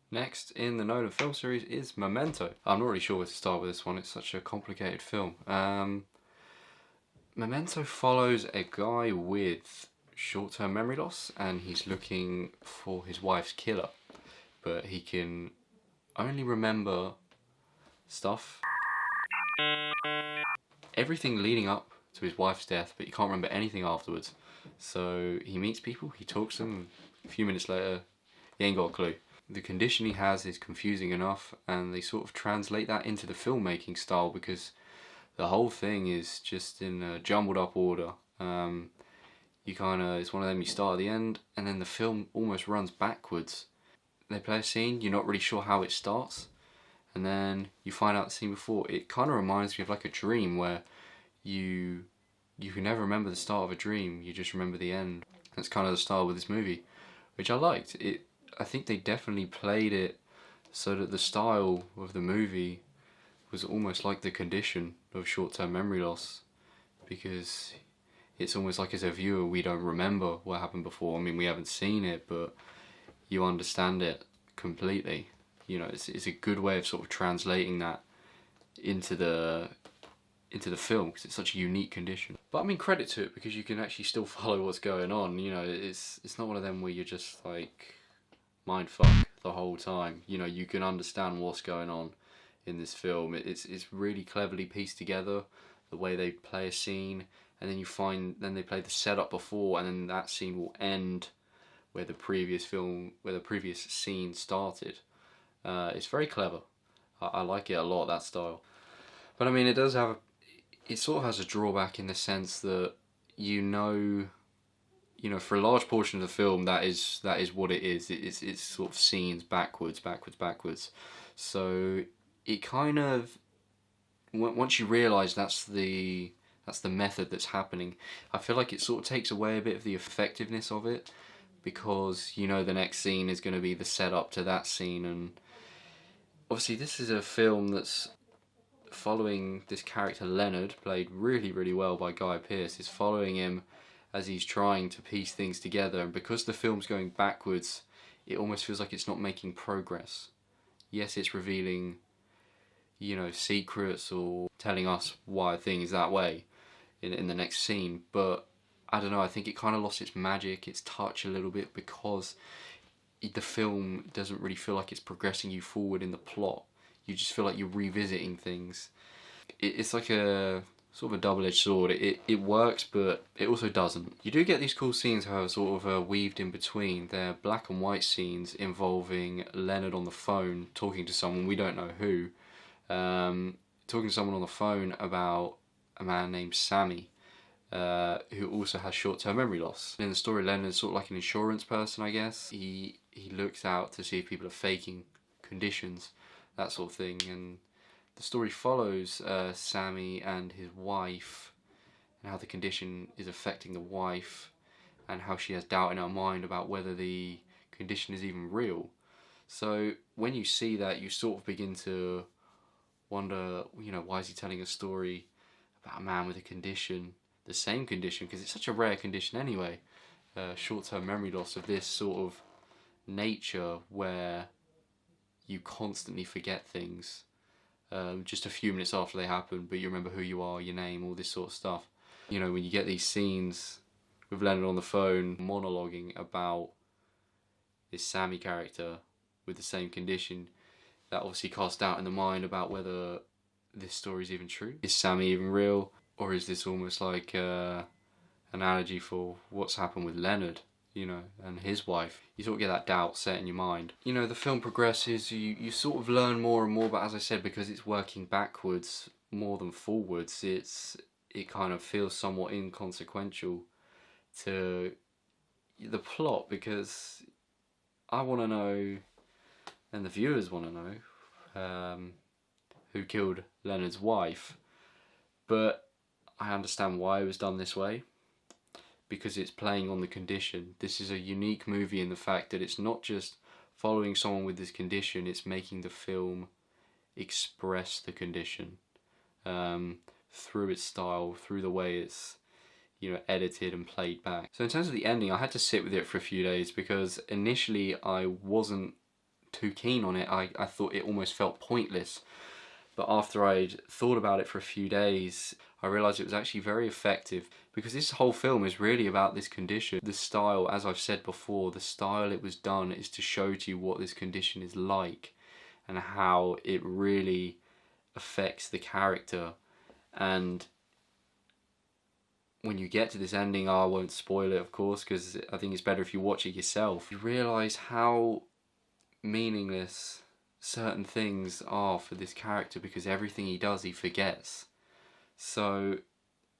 Next in the Nolan film series is Memento. I'm not really sure where to start with this one, it's such a complicated film. Memento follows a guy with short-term memory loss and he's looking for his wife's killer, but he can only remember stuff, everything leading up to his wife's death, but he can't remember anything afterwards. So he meets people, he talks to them, a few minutes later he ain't got a clue. The condition he has is confusing enough, and they sort of translate that into the filmmaking style because the whole thing is just in a jumbled up order. It's one of them, you start at the end and then the film almost runs backwards. They play a scene, you're not really sure how it starts, and then you find out the scene before. It kind of reminds me of like a dream where you can never remember the start of a dream, you just remember the end. That's kind of the style with this movie, which I liked. I think they definitely played it so that the style of the movie was almost like the condition of short-term memory loss, because it's almost like as a viewer we don't remember what happened before. I mean, we haven't seen it, but you understand it completely. You know, it's a good way of sort of translating that into the film because it's such a unique condition. But I mean, credit to it because you can actually still follow what's going on. You know, it's not one of them where you're just like mindfuck the whole time. You know, you can understand what's going on in this film. It's really cleverly pieced together, the way they play a scene, and then they play the setup before, and then that scene will end where the previous scene started. It's very clever. I like it a lot, that style. But I mean, it sort of has a drawback in the sense that for a large portion of the film, that is what it is. It's sort of scenes backwards. So it kind of, once you realise that's the method that's happening, I feel like it sort of takes away a bit of the effectiveness of it, because the next scene is going to be the setup to that scene. And obviously this is a film that's following this character Leonard, played really, really well by Guy Pearce. Is following him as he's trying to piece things together, and because the film's going backwards, it almost feels like it's not making progress. Yes, it's revealing, secrets or telling us why a thing is that way in the next scene, but I don't know, I think it kind of lost its magic, its touch a little bit, because the film doesn't really feel like it's progressing you forward in the plot. You just feel like you're revisiting things. It's like a sort of a double-edged sword. It works, but it also doesn't. You do get these cool scenes, however, sort of weaved in between. They're black and white scenes involving Leonard on the phone talking to someone, we don't know who, talking to someone on the phone about a man named Sammy, who also has short-term memory loss. In the story, Leonard's sort of like an insurance person, I guess. He looks out to see if people are faking conditions, that sort of thing, and the story follows Sammy and his wife, and how the condition is affecting the wife, and how she has doubt in her mind about whether the condition is even real. So when you see that, you sort of begin to wonder, why is he telling a story about a man with a condition, the same condition, because it's such a rare condition anyway, short-term memory loss of this sort of nature where you constantly forget things just a few minutes after they happen, but you remember who you are, your name, all this sort of stuff. When you get these scenes with Leonard on the phone monologuing about this Sammy character with the same condition, that obviously casts doubt in the mind about whether this story is even true. Is Sammy even real? Or is this almost like an analogy for what's happened with Leonard, and his wife? You sort of get that doubt set in your mind. The film progresses, you sort of learn more and more, but as I said, because it's working backwards more than forwards, it kind of feels somewhat inconsequential to the plot, because I want to know, and the viewers want to know, who killed Leonard's wife, but I understand why it was done this way, because it's playing on the condition. This is a unique movie in the fact that it's not just following someone with this condition, it's making the film express the condition through its style, through the way it's edited and played back. So in terms of the ending, I had to sit with it for a few days, because initially I wasn't too keen on it. I thought it almost felt pointless. But after I'd thought about it for a few days, I realised it was actually very effective, because this whole film is really about this condition. The style, as I've said before, the style it was done is to show to you what this condition is like and how it really affects the character. And when you get to this ending, I won't spoil it, of course, because I think it's better if you watch it yourself. You realise how meaningless certain things are for this character, because everything he does he forgets. So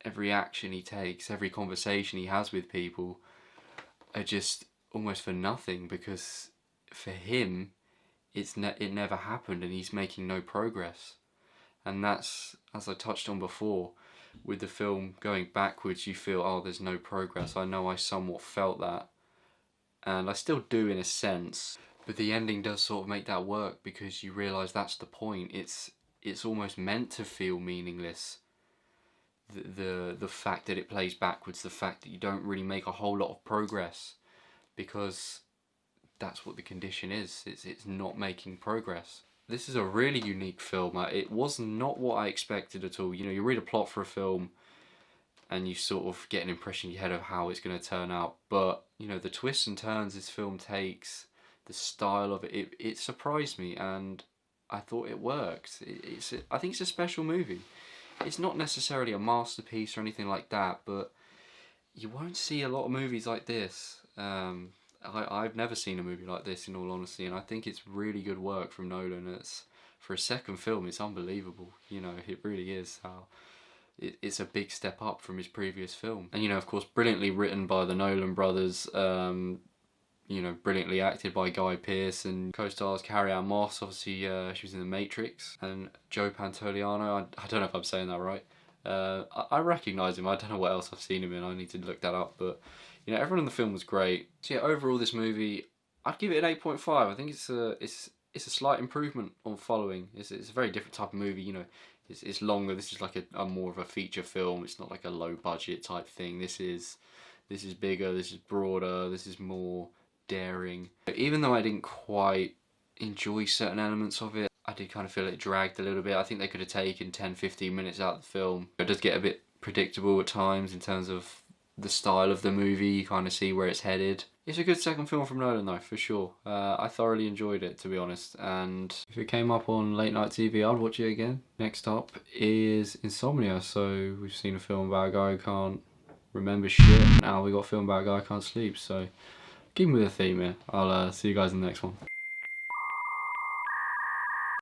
every action he takes, every conversation he has with people are just almost for nothing, because for him it never happened and he's making no progress. And that's, as I touched on before, with the film going backwards, you feel, oh, there's no progress. I know I somewhat felt that, and I still do in a sense. But the ending does sort of make that work, because you realise that's the point. It's almost meant to feel meaningless. The fact that it plays backwards, the fact that you don't really make a whole lot of progress, because that's what the condition is. It's not making progress. This is a really unique film. It was not what I expected at all. You know, you read a plot for a film and you sort of get an impression in your head of how it's going to turn out. But, you know, the twists and turns this film takes, the style of it, it surprised me, and I thought it worked. I think it's a special movie. It's not necessarily a masterpiece or anything like that, but you won't see a lot of movies like this. I've never seen a movie like this, in all honesty, and I think it's really good work from Nolan. For a second film, it's unbelievable. You know, it really is. It's a big step up from his previous film. And, you know, of course, brilliantly written by the Nolan brothers, you know, brilliantly acted by Guy Pearce, and co-stars Carrie-Anne Moss. Obviously, she was in The Matrix, and Joe Pantoliano. I don't know if I'm saying that right. I recognise him. I don't know what else I've seen him in. I need to look that up. But, you know, everyone in the film was great. So yeah, overall, this movie, I'd give it an 8.5. I think it's a slight improvement on Following. It's a very different type of movie. You know, it's longer. This is like a more of a feature film. It's not like a low budget type thing. This is bigger. This is broader. This is more daring. Even though I didn't quite enjoy certain elements of it, I did kind of feel it dragged a little bit. I think they could have taken 10-15 minutes out of the film. It does get a bit predictable at times in terms of the style of the movie. You kind of see where it's headed. It's a good second film from Nolan though, for sure. I thoroughly enjoyed it, to be honest, and if it came up on late night TV, I'd watch it again. Next up is Insomnia. So we've seen a film about a guy who can't remember shit. Now we got a film about a guy who can't sleep, so keeping with the theme here. I'll see you guys in the next one.